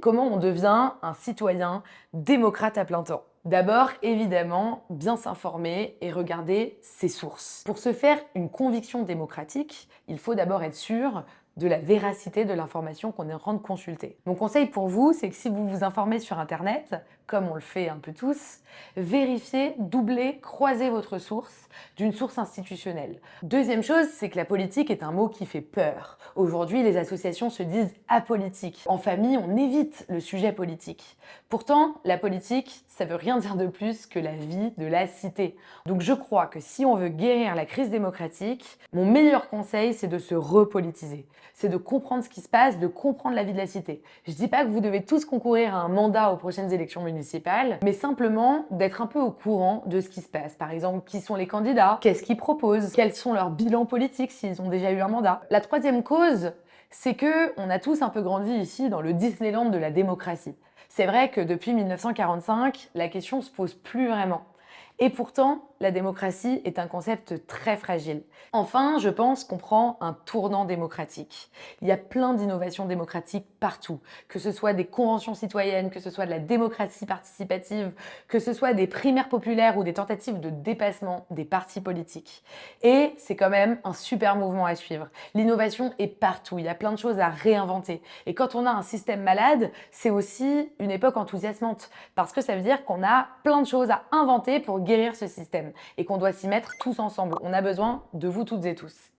Comment on devient un citoyen démocrate à plein temps? D'abord, évidemment, bien s'informer et regarder ses sources. Pour se faire une conviction démocratique, il faut d'abord être sûr de la véracité de l'information qu'on est en train de consulter. Mon conseil pour vous, c'est que si vous vous informez sur Internet, comme on le fait un peu tous, vérifiez, doublez, croisez votre source d'une source institutionnelle. Deuxième chose, c'est que la politique est un mot qui fait peur. Aujourd'hui, les associations se disent apolitiques. En famille, on évite le sujet politique. Pourtant, la politique, ça veut rien dire de plus que la vie de la cité. Donc je crois que si on veut guérir la crise démocratique, mon meilleur conseil, c'est de se repolitiser. C'est de comprendre ce qui se passe, de comprendre la vie de la cité. Je dis pas que vous devez tous concourir à un mandat aux prochaines élections municipales, mais simplement d'être un peu au courant de ce qui se passe. Par exemple, qui sont les candidats, qu'est-ce qu'ils proposent, quels sont leurs bilans politiques s'ils ont déjà eu un mandat. La troisième cause, c'est que on a tous un peu grandi ici dans le Disneyland de la démocratie. C'est vrai que depuis 1945, la question se pose plus vraiment. Et pourtant, la démocratie est un concept très fragile. Enfin, je pense qu'on prend un tournant démocratique. Il y a plein d'innovations démocratiques partout, que ce soit des conventions citoyennes, que ce soit de la démocratie participative, que ce soit des primaires populaires ou des tentatives de dépassement des partis politiques. Et c'est quand même un super mouvement à suivre. L'innovation est partout, il y a plein de choses à réinventer. Et quand on a un système malade, c'est aussi une époque enthousiasmante, parce que ça veut dire qu'on a plein de choses à inventer pour guérir ce système et qu'on doit s'y mettre tous ensemble. On a besoin de vous toutes et tous.